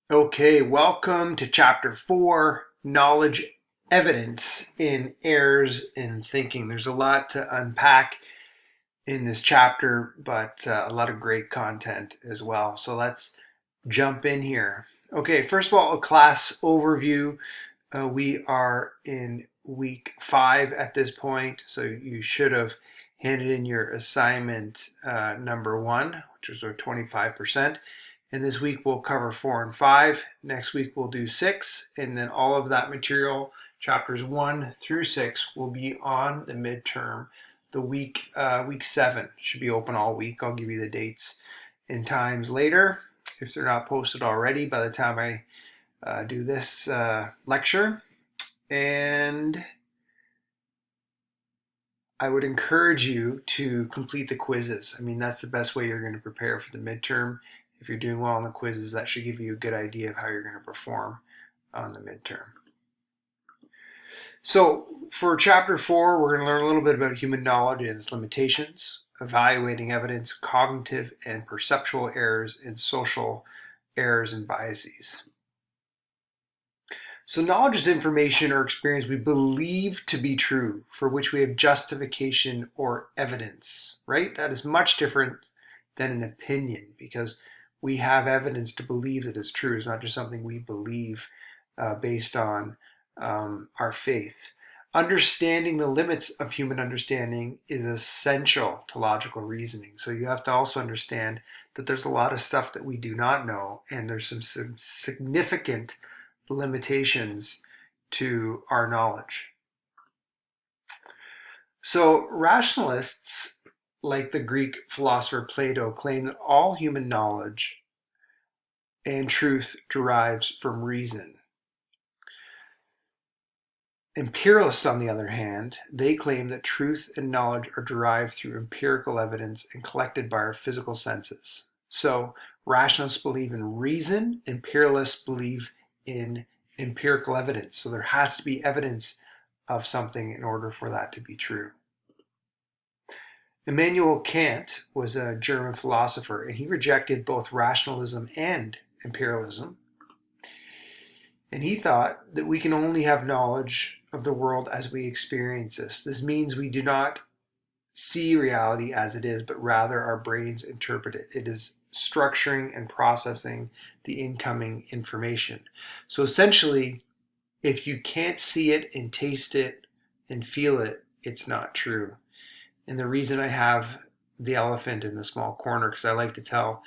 Okay, welcome to chapter 4, knowledge evidence in errors in thinking. There's a lot to unpack in this chapter, but a lot of great content as well. So let's jump in here. Okay, first of all, a class overview. We are in week 5 at this point, so you should have handed in your assignment number 1, which was our 25%. And this week we'll cover 4 and 5. Next week we'll do 6, and then all of that material, chapters 1 through 6, will be on the midterm. The week 7 should be open all week. I'll give you the dates and times later if they're not posted already by the time I do this lecture. And I would encourage you to complete the quizzes. I mean, that's the best way you're going to prepare for the midterm. If you're doing well on the quizzes, that should give you a good idea of how you're going to perform on the midterm. So for chapter 4, we're going to learn a little bit about human knowledge and its limitations, evaluating evidence, cognitive and perceptual errors, and social errors and biases. So knowledge is information or experience we believe to be true, for which we have justification or evidence, right? That is much different than an opinion because we have evidence to believe that it's true. It's not just something we believe based on our faith. Understanding the limits of human understanding is essential to logical reasoning. So you have to also understand that there's a lot of stuff that we do not know, and there's some significant limitations to our knowledge. So rationalists, like the Greek philosopher Plato, claim that all human knowledge and truth derives from reason. Empiricists, on the other hand, they claim that truth and knowledge are derived through empirical evidence and collected by our physical senses. So rationalists believe in reason, empiricists believe in empirical evidence. So there has to be evidence of something in order for that to be true. Immanuel Kant was a German philosopher, and he rejected both rationalism and empiricism. And he thought that we can only have knowledge of the world as we experience this. This means we do not see reality as it is, but rather our brains interpret it. It is structuring and processing the incoming information. So essentially, if you can't see it and taste it and feel it, it's not true. And the reason I have the elephant in the small corner, because I like to tell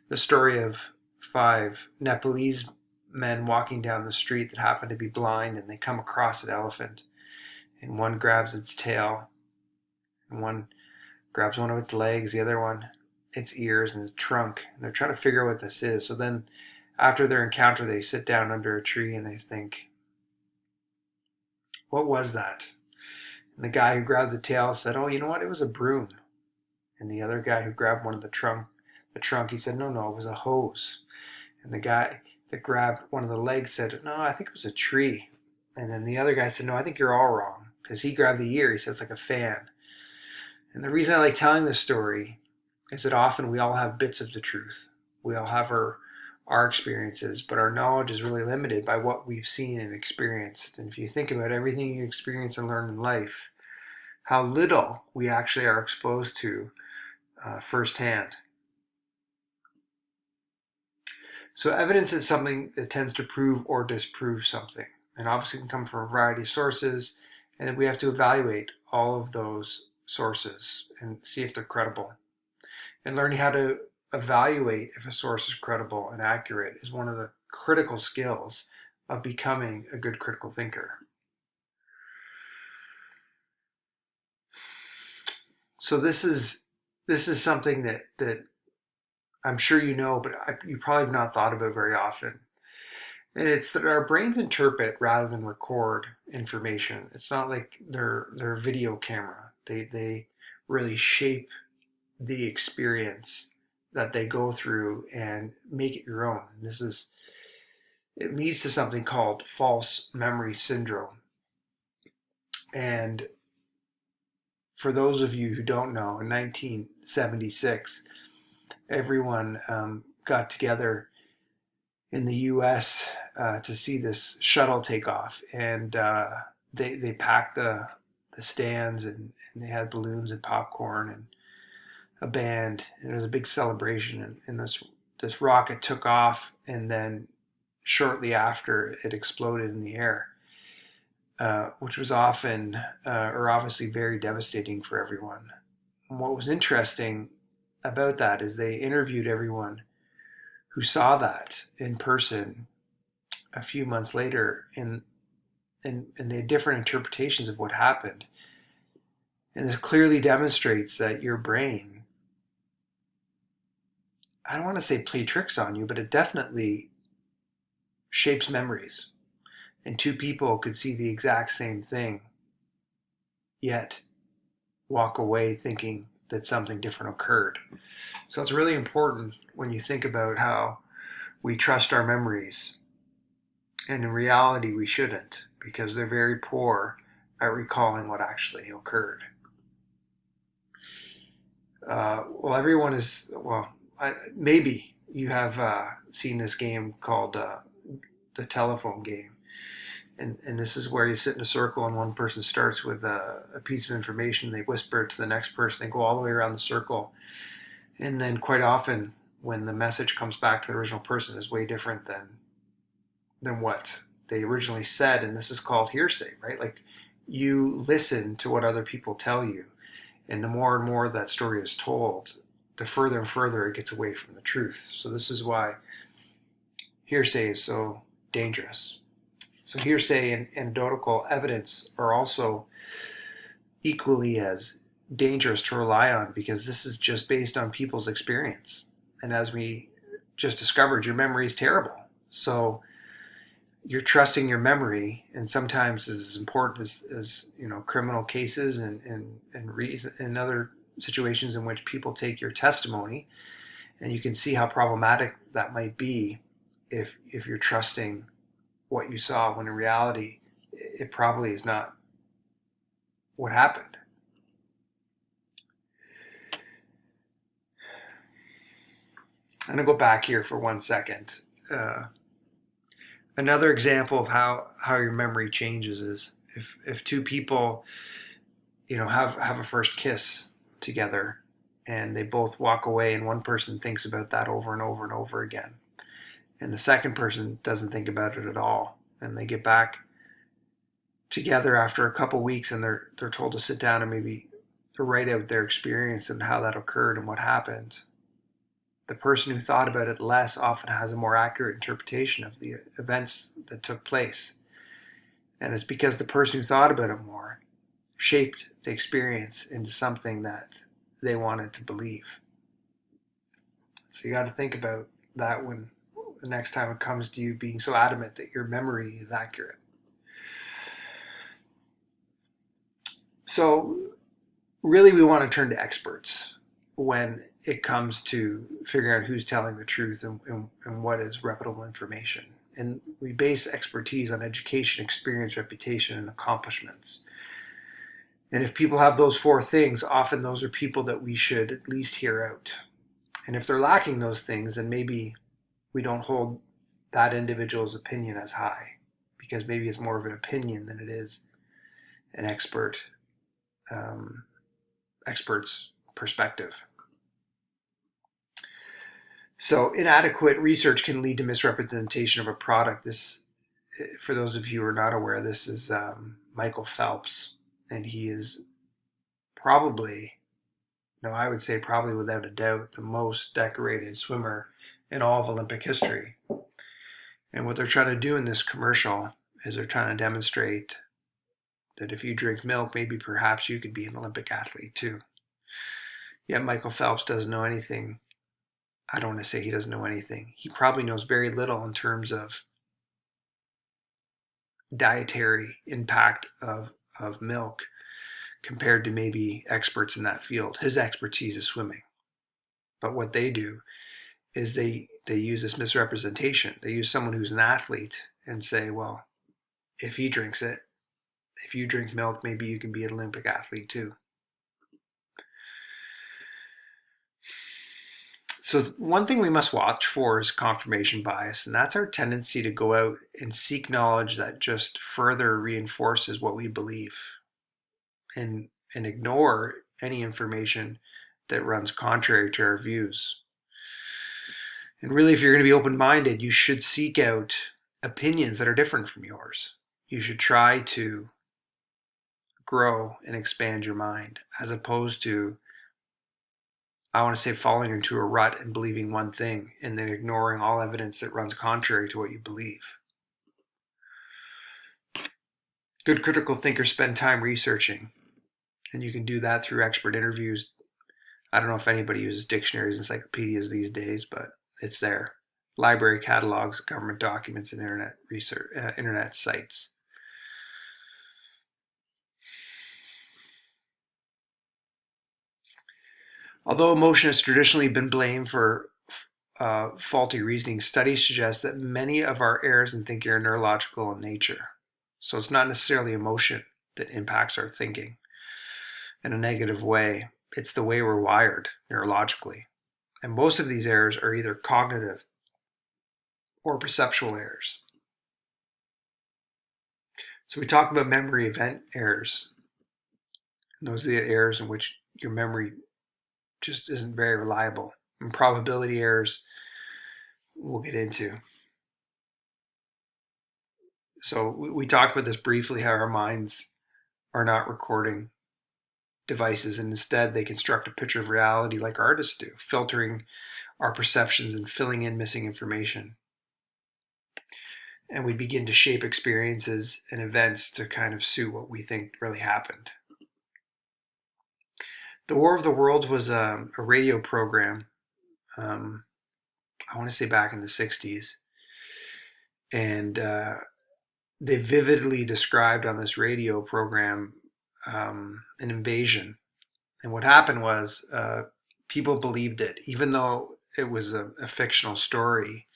the story of 5 Nepalese men walking down the street that happen to be blind, and they come across an elephant, and one grabs its tail, and one grabs one of its legs, the other one its ears and its trunk, and they're trying to figure out what this is. So then after their encounter, they sit down under a tree and they think, what was that? And the guy who grabbed the tail said, oh, you know what, it was a broom. And the other guy who grabbed one of the trunk, he said, no, it was a hose. And the guy that grabbed one of the legs said, no, I think it was a tree. And then the other guy said, no, I think you're all wrong. Because he grabbed the ear, he says, like a fan. And the reason I like telling this story is that often we all have bits of the truth. We all have our experiences, but our knowledge is really limited by what we've seen and experienced. And if you think about everything you experience and learn in life, how little we actually are exposed to firsthand. So evidence is something that tends to prove or disprove something, and obviously can come from a variety of sources, and we have to evaluate all of those sources and see if they're credible. And learning how to evaluate if a source is credible and accurate is one of the critical skills of becoming a good critical thinker. So this is something that I'm sure you know, but you probably have not thought about very often. And it's that our brains interpret rather than record information. It's not like they're a video camera. They really shape the experience that they go through and make it your own. It leads to something called false memory syndrome. And for those of you who don't know, in 1976, everyone got together in the U.S. To see this shuttle take off, and they packed the stands, and they had balloons and popcorn and a band, and it was a big celebration. And this rocket took off, and then shortly after it exploded in the air, which was obviously very devastating for everyone. And what was interesting about that is they interviewed everyone who saw that in person a few months later, and they had different interpretations of what happened. And this clearly demonstrates that your brain, I don't want to say play tricks on you, but it definitely shapes memories. And two people could see the exact same thing, yet walk away thinking that something different occurred. So it's really important when you think about how we trust our memories. And in reality, we shouldn't, because they're very poor at recalling what actually occurred. Maybe you have seen this game called the telephone game. And this is where you sit in a circle and one person starts with a piece of information. They whisper it to the next person. They go all the way around the circle. And then quite often when the message comes back to the original person is way different than what they originally said. And this is called hearsay, right? Like, you listen to what other people tell you. And the more and more that story is told, the further and further it gets away from the truth. So this is why hearsay is so dangerous. So hearsay and anecdotal evidence are also equally as dangerous to rely on, because this is just based on people's experience. And as we just discovered, your memory is terrible. So you're trusting your memory, and sometimes as important as criminal cases and other situations in which people take your testimony, and you can see how problematic that might be if you're trusting what you saw, when in reality it probably is not what happened. I'm going to go back here for 1 second. Another example of how your memory changes is if two people have a first kiss together, and they both walk away, and one person thinks about that over and over and over again, and the second person doesn't think about it at all, and they get back together after a couple weeks, and they're told to sit down and maybe write out their experience and how that occurred and what happened. The person who thought about it less often has a more accurate interpretation of the events that took place. And it's because the person who thought about it more shaped the experience into something that they wanted to believe. So you got to think about that when the next time it comes to you being so adamant that your memory is accurate. So really, we want to turn to experts when it comes to figuring out who's telling the truth and what is reputable information. And we base expertise on education, experience, reputation, and accomplishments. And if people have those four things, often those are people that we should at least hear out. And if they're lacking those things, then maybe we don't hold that individual's opinion as high, because maybe it's more of an opinion than it is an expert's perspective. So inadequate research can lead to misrepresentation of a product. This, for those of you who are not aware, this is Michael Phelps, and he is I would say probably without a doubt, the most decorated swimmer in all of Olympic history. And what they're trying to do in this commercial is they're trying to demonstrate that if you drink milk, maybe perhaps you could be an Olympic athlete too. Yet Michael Phelps doesn't know anything. I don't want to say he doesn't know anything. He probably knows very little in terms of dietary impact of milk compared to maybe experts in that field. His expertise is swimming. But what they do is they use this misrepresentation. They use someone who's an athlete and say, well, if he drinks it, if you drink milk, maybe you can be an Olympic athlete too. So one thing we must watch for is confirmation bias, and that's our tendency to go out and seek knowledge that just further reinforces what we believe, and ignore any information that runs contrary to our views. And really, if you're going to be open-minded, you should seek out opinions that are different from yours. You should try to grow and expand your mind, as opposed to, I want to say, falling into a rut and believing one thing and then ignoring all evidence that runs contrary to what you believe. Good critical thinkers spend time researching, and you can do that through expert interviews. I don't know if anybody uses dictionaries, encyclopedias these days, but it's there. Library catalogs, government documents, and internet research, internet sites. Although emotion has traditionally been blamed for faulty reasoning, studies suggest that many of our errors in thinking are neurological in nature. So it's not necessarily emotion that impacts our thinking in a negative way. It's the way we're wired neurologically. And most of these errors are either cognitive or perceptual errors. So we talk about memory event errors. And those are the errors in which your memory just isn't very reliable. And probability errors we'll get into. So we talked about this briefly, how our minds are not recording devices, and instead they construct a picture of reality like artists do, filtering our perceptions and filling in missing information. And we begin to shape experiences and events to kind of suit what we think really happened. The War of the Worlds was a radio program, I want to say back in the 60s. And they vividly described on this radio program an invasion. And what happened was people believed it, even though it was a fictional story.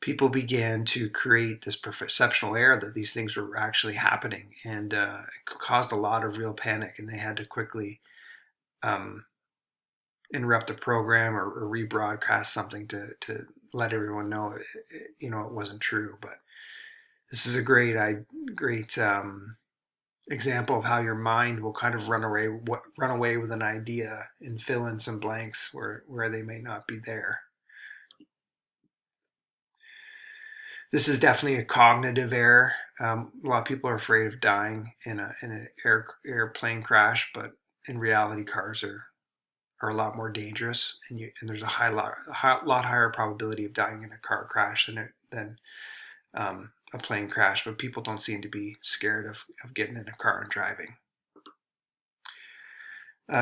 People began to create this perceptual error that these things were actually happening, and it caused a lot of real panic, and they had to quickly interrupt the program or rebroadcast something to let everyone know it wasn't true. But this is a great example of how your mind will kind of run away with an idea and fill in some blanks where they may not be there. This is definitely a cognitive error. A lot of people are afraid of dying in an airplane crash, but in reality, cars are a lot more dangerous, and there's a lot higher probability of dying in a car crash than a plane crash. But people don't seem to be scared of getting in a car and driving.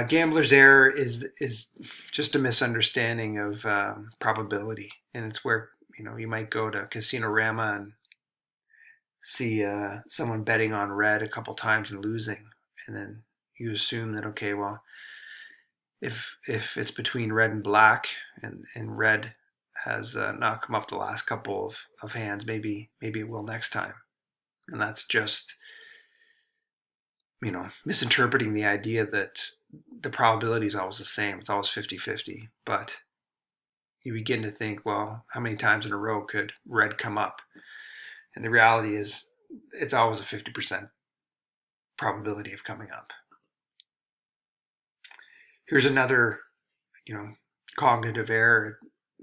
Gambler's error is just a misunderstanding of probability, and it's where you might go to Casino-Rama and see someone betting on red a couple times and losing, and then you assume that, okay, well, if it's between red and black, and red has not come up the last couple of hands, maybe it will next time. And that's just misinterpreting the idea that the probability is always the same. It's always 50-50. But you begin to think, well, how many times in a row could red come up? And the reality is it's always a 50% probability of coming up. Here's another, cognitive error.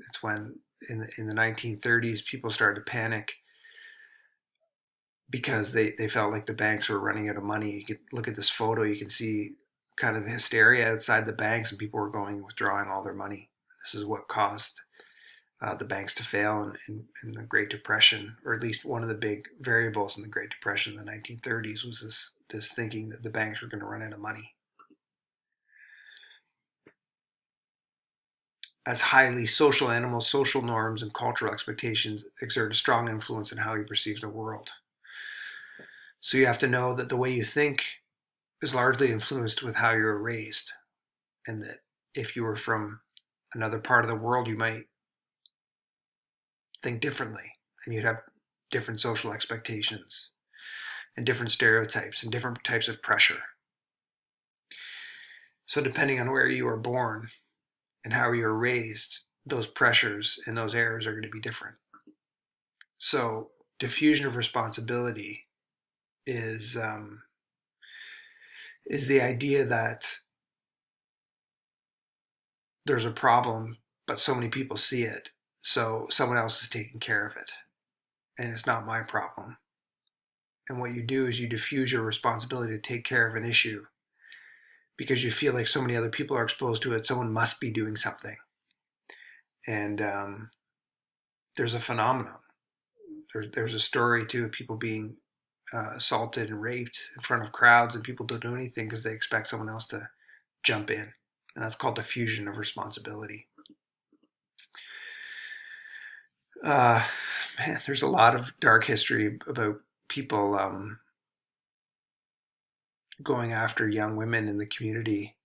It's when in the 1930s people started to panic because they felt like the banks were running out of money. You could look at this photo, you can see kind of the hysteria outside the banks, and people were going and withdrawing all their money. This is what caused the banks to fail in the Great Depression, or at least one of the big variables in the Great Depression in the 1930s was this thinking that the banks were going to run out of money. As highly social animals, social norms and cultural expectations exert a strong influence on how you perceive the world. So you have to know that the way you think is largely influenced with how you were raised, and that if you were from another part of the world, you might think differently, and you'd have different social expectations and different stereotypes and different types of pressure. So depending on where you were born and how you were raised, those pressures and those errors are going to be different. So diffusion of responsibility is the idea that there's a problem, but so many people see it, so someone else is taking care of it, and it's not my problem. And what you do is you diffuse your responsibility to take care of an issue because you feel like so many other people are exposed to it, someone must be doing something. And there's a phenomenon. There's a story too of people being assaulted and raped in front of crowds, and people don't do anything because they expect someone else to jump in. And that's called diffusion of responsibility. Man, there's a lot of dark history about people going after young women in the community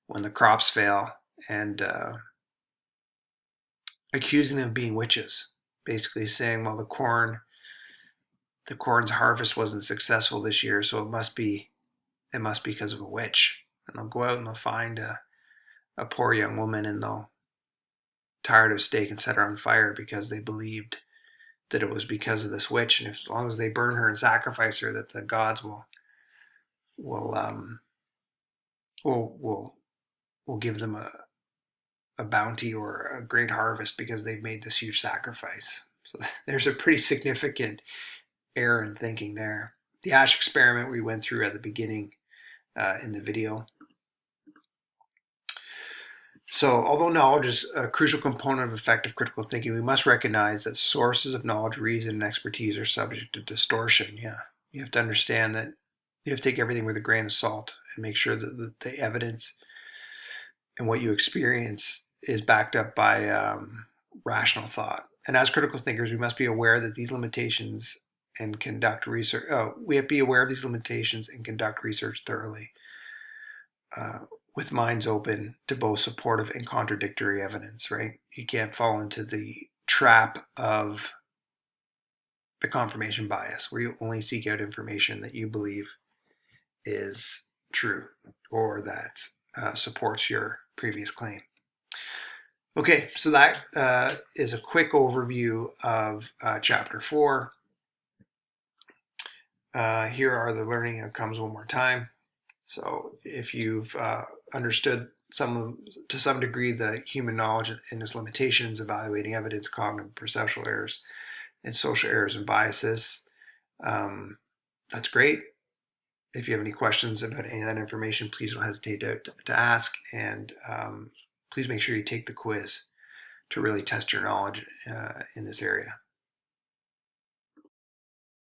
when the crops fail and accusing them of being witches, basically saying, well, the corn's harvest wasn't successful this year, so it must be because of a witch. And they'll go out and they'll find a poor young woman, and they'll tie her to a stake and set her on fire because they believed that it was because of this witch, and as long as they burn her and sacrifice her, that the gods will give them a bounty or a great harvest because they've made this huge sacrifice. So there's a pretty significant error in thinking there. The Asch experiment we went through at the beginning in the video. So although knowledge is a crucial component of effective critical thinking, we must recognize that sources of knowledge, reason, and expertise are subject to distortion. Yeah, you have to understand that you have to take everything with a grain of salt and make sure that the evidence and what you experience is backed up by rational thought. And as critical thinkers, we must be aware that these limitations and conduct research. We have to be aware of these limitations and conduct research thoroughly, with minds open to both supportive and contradictory evidence. Right? You can't fall into the trap of the confirmation bias, where you only seek out information that you believe is true or that supports your previous claim. Okay, so that is a quick overview of Chapter 4. Here are the learning outcomes one more time. So if you've understood to some degree the human knowledge and its limitations, evaluating evidence, cognitive perceptual errors, and social errors and biases, that's great. If you have any questions about any of that information, please don't hesitate to ask, and please make sure you take the quiz to really test your knowledge in this area.